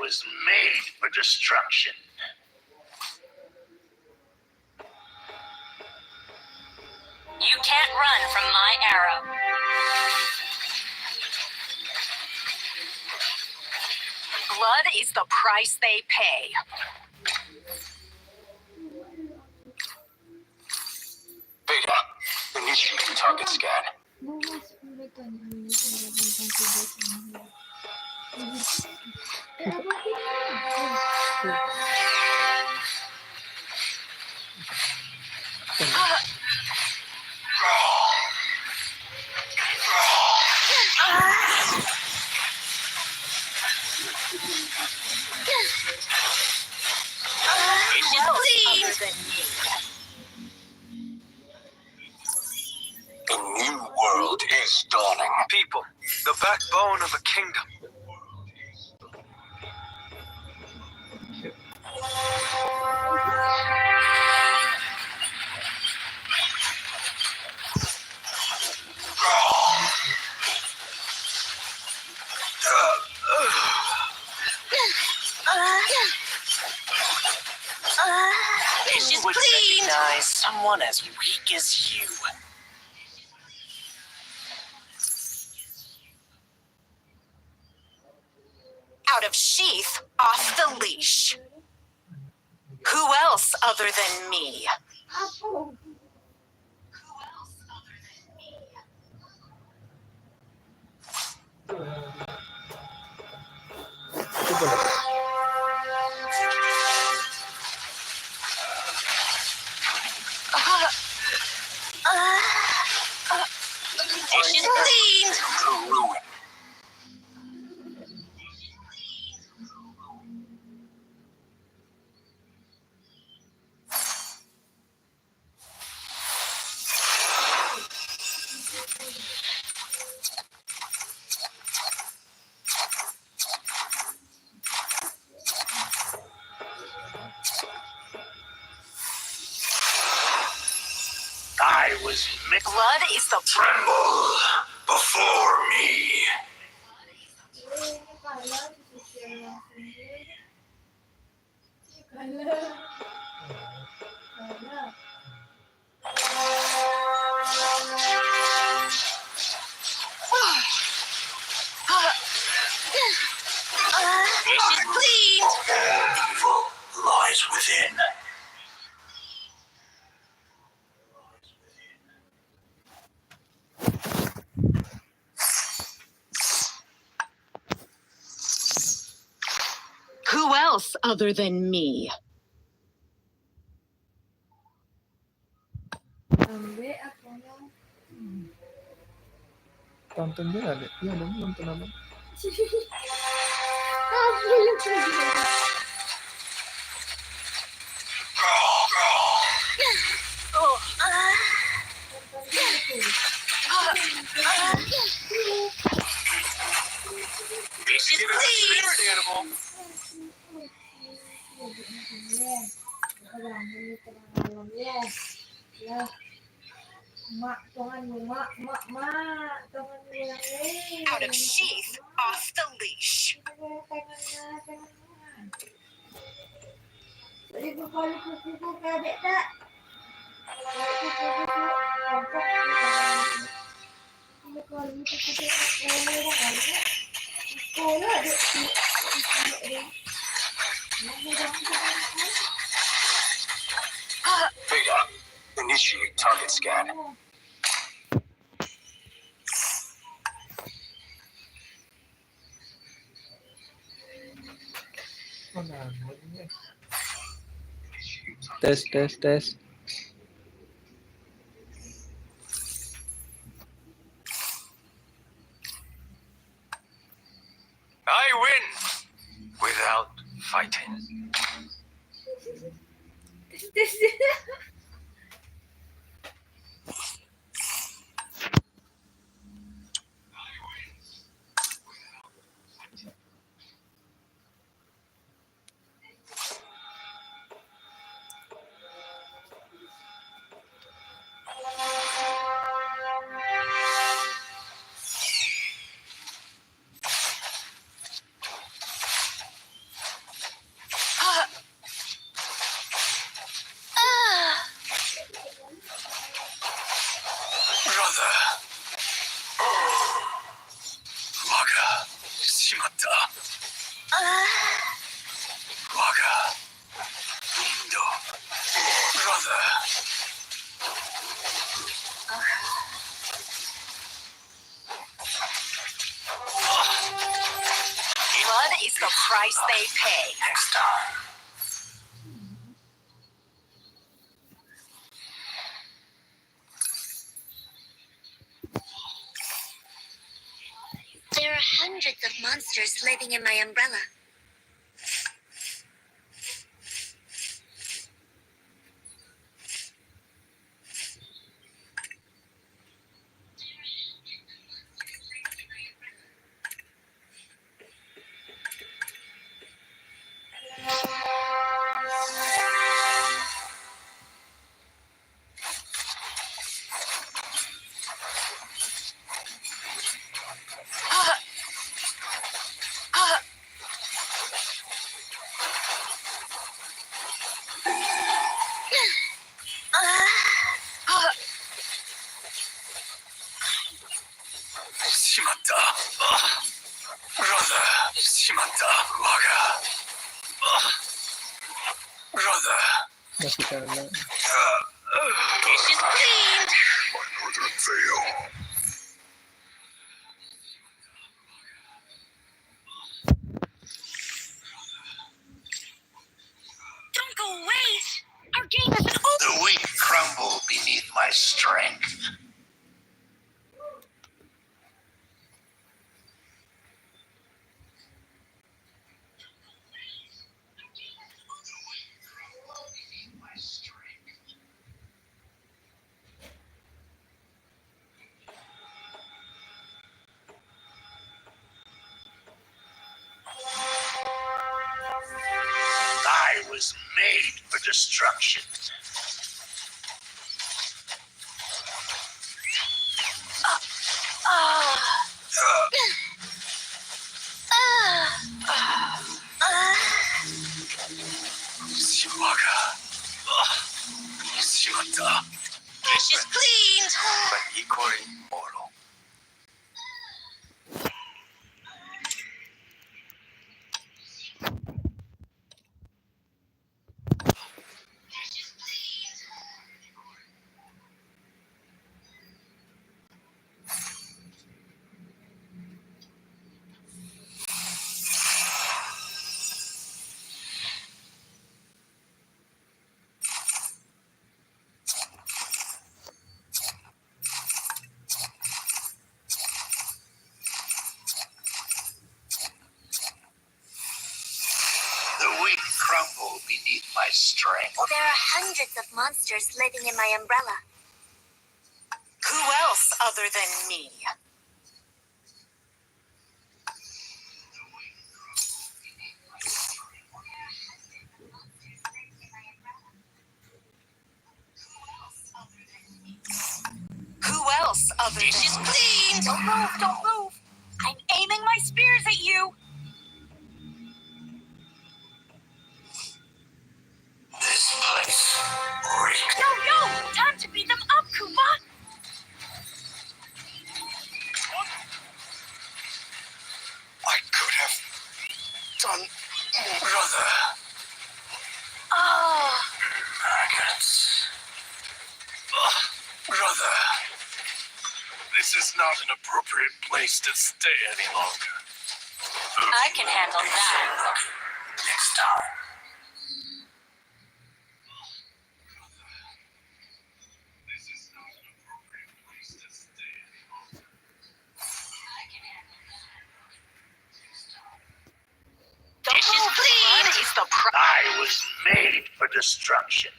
was made for destruction. You can't run from my arrow. Blood is the price they pay. Beta, initiate target scan. A new world is dawning. People, the backbone of a kingdom. Dishes Would cleaned. recognize someone as weak as you. Out of sheath, off the leash. Who else other than me? Dishes cleaned. To ruin. I was mixed. Blood is the Tremble before me. dishes cleaned. Evil lies within. Who else other than me? Tonton juga ada. Iya dong, nonton apa? Dishes cleaned. Animal. Out of sheath, off the leash. Beta, initiate target scan. Tes. I win without fighting. the price they pay. Next time. There are hundreds of monsters living in my umbrella. Shimatta. Brother. Shimatta. Waga. Brother. Nakita na. Dish is cleaned. Another fail. Don't go away. Our game isn't over. The weak crumble beneath my strength. I was made for destruction. Shimaga. Shimatta. Dish is cleaned. but equally mortal. The weak crumble beneath my strength. There are hundreds of monsters living in my umbrella. Who else other than me? Who else other Dish is than me? cleaned. Don't move, don't move. I'm aiming my spears at you. This place reeks. No, time to beat them up, Kuma. I could have done more. Brother. Oh, Maggots. Brother. This is not an appropriate place to stay any longer. I can handle that. Next time. This is not an appropriate place to stay any longer. Dish is clean. Is the I was made for destruction.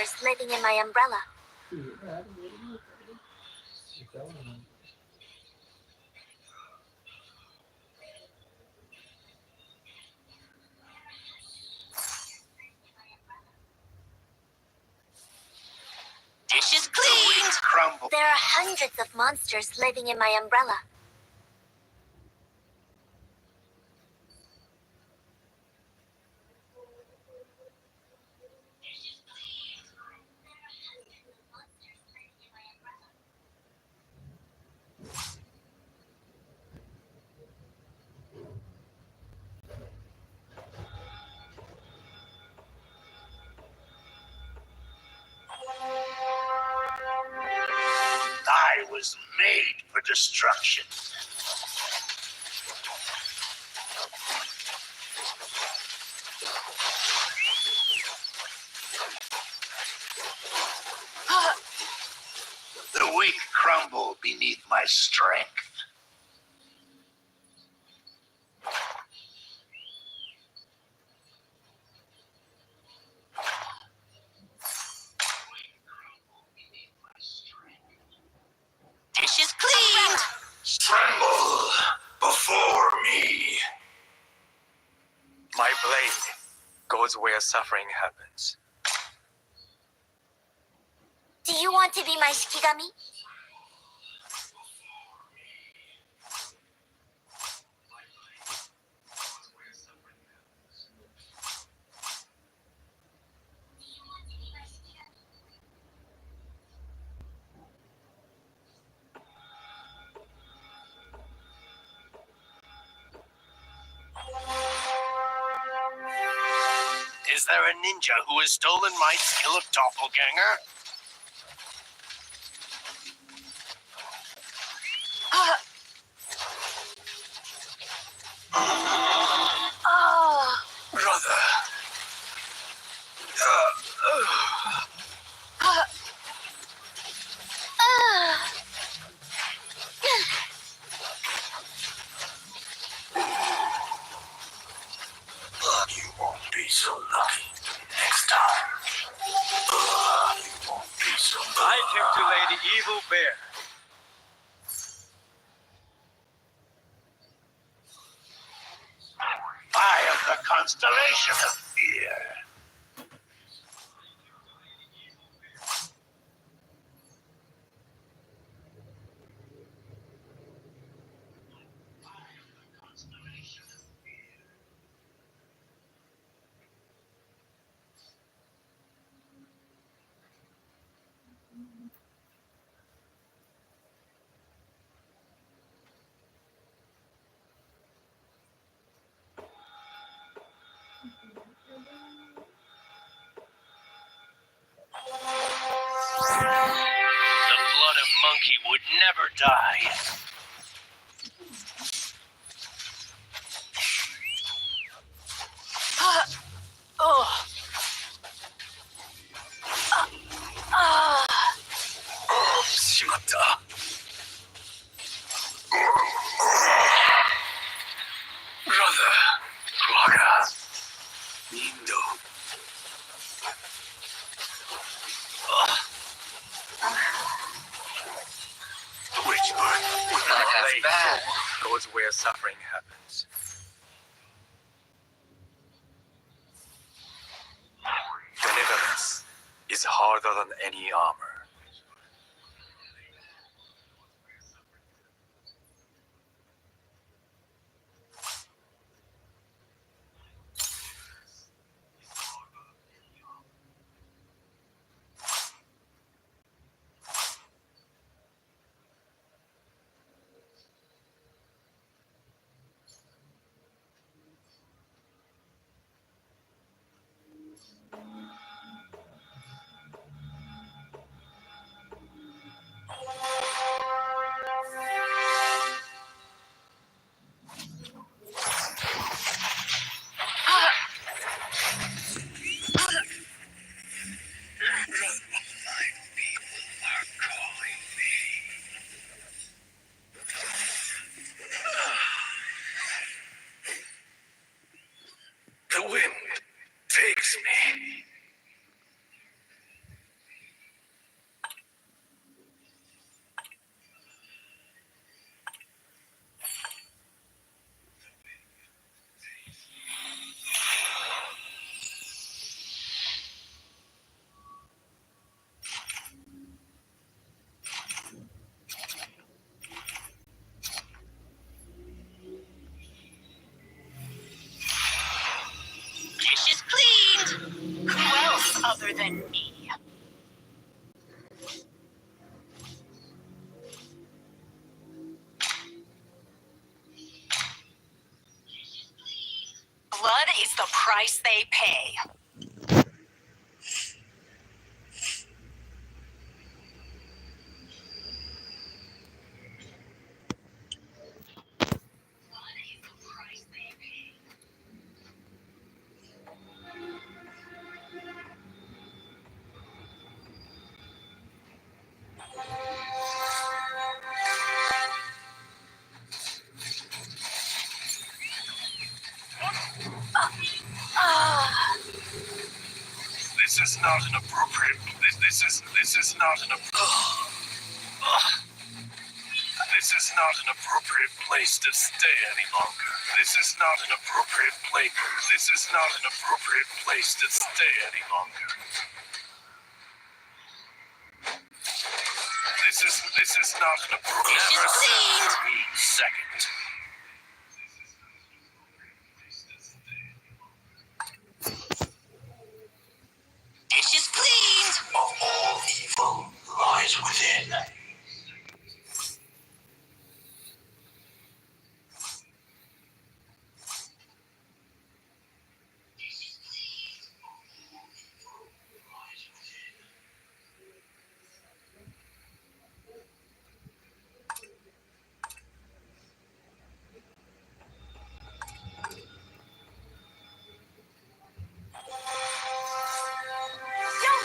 monsters living in my umbrella. Dishes The cleaned. wheat crumble. There are hundreds of monsters living in my umbrella. I was made for destruction. The weak crumble beneath my strength. Dishes cleaned. Tremble before me. My blade goes where suffering happens. Do you want to be my Shikigami? Is there a ninja who has stolen my skill of doppelganger? Oh. Brother. You won't be so lucky next time. You won't be so lucky. I came to lay the evil bare. I am the constellation of fear. The blood of monkey would never die. Oh. Shimatta. Brother. Waga. Nindo. Which part? My blade goes where suffering happens. Benevolence is harder than any armor. other than me. Blood is the price they pay. This is not an appropriate. This is not an. This is not an appropriate place to stay any longer. This is not an appropriate place. This is not an appropriate place to stay any longer. This is not an appropriate. Never cleaned. Second. Dishes cleaned. All evil lies within.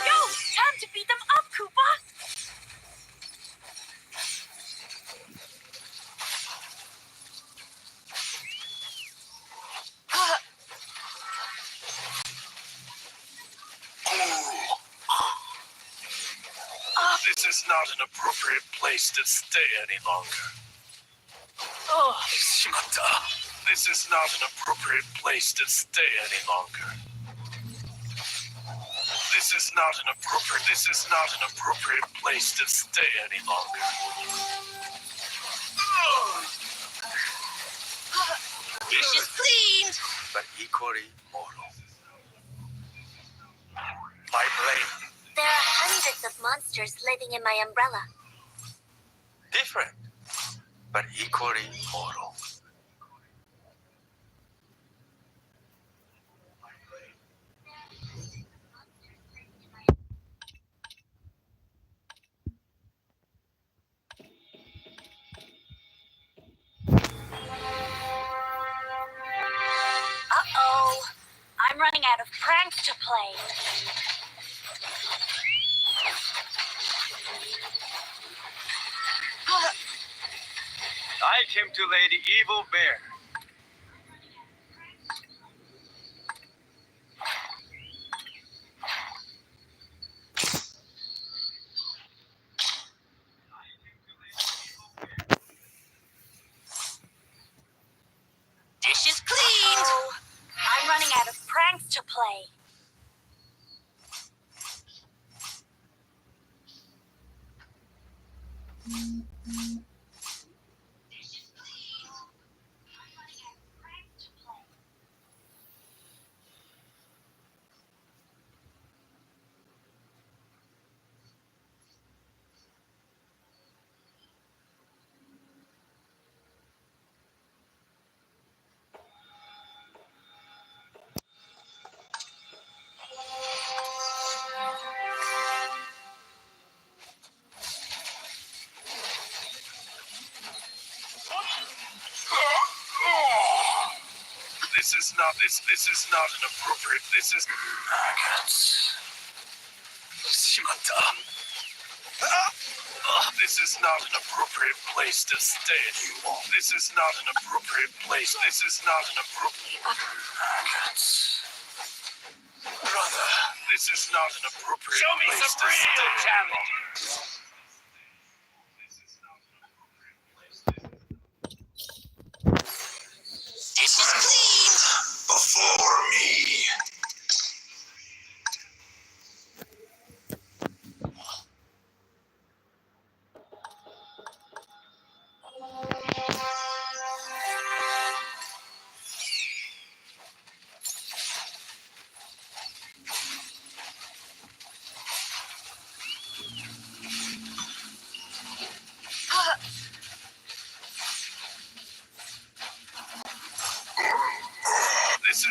Yo, time to beat them up, Koopa. This is not an appropriate place to stay any longer. Oh, This is not an appropriate place to stay any longer. This is not an appropriate. This is not an appropriate place to stay any longer. dishes cleaned. but equally mortal. My blade, There are hundreds of monsters living in my umbrella. different, but equally mortal. Uh-oh. I'm running out of pranks to play. I came to lay the evil bear. Dishes cleaned. Oh, I'm running out of pranks to play. This is not an appropriate. This is. This is not an appropriate place to stay. This is not an appropriate place. This is not an appropriate. Brother, this is not an appropriate place to stay. Dishes cleaned. Before me.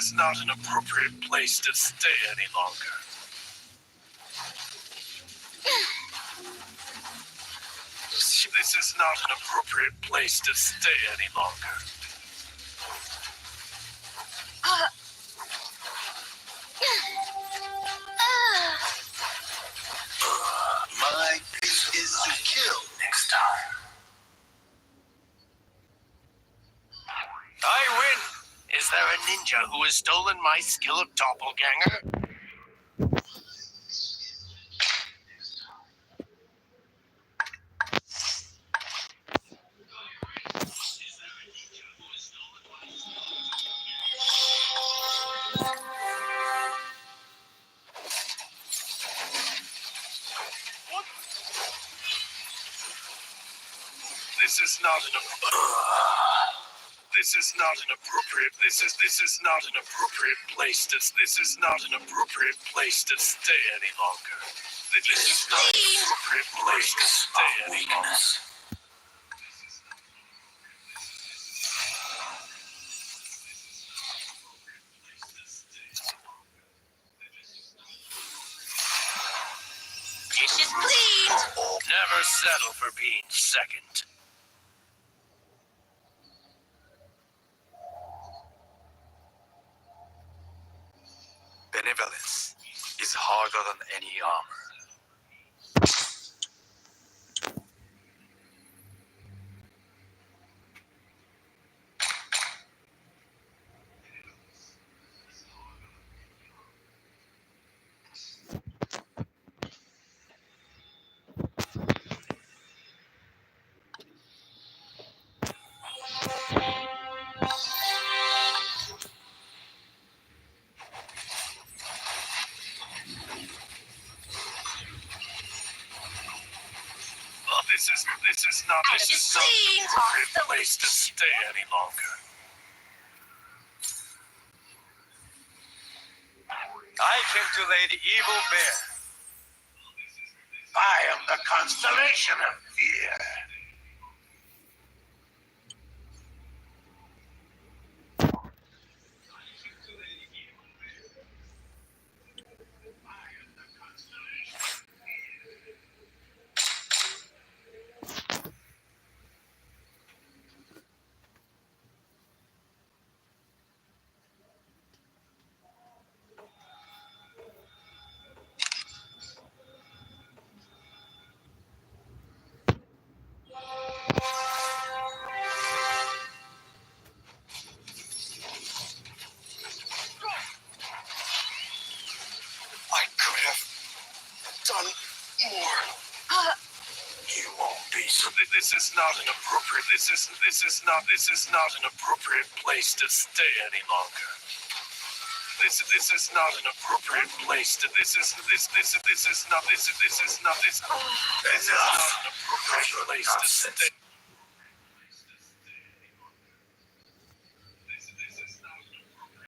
is not an appropriate place to stay any longer. This is not an appropriate place to stay any longer. My piece is to kill next time. I win! Is there a ninja who has stolen my skill of doppelganger? This is not an This is not an appropriate. This is not an appropriate place to. This is not an appropriate place to stay any longer. This is not an appropriate place to stay any longer. Dishes cleaned. Never settle for being second. Benevolence is harder than any armor. This is not an appropriate place to stay any longer. I came to lay the evil bare. I am the constellation of fear. I could have done more. You won't be so. This is not an appropriate. This is not an appropriate place to stay any longer. This is not an appropriate place to. This is not an appropriate place to stay.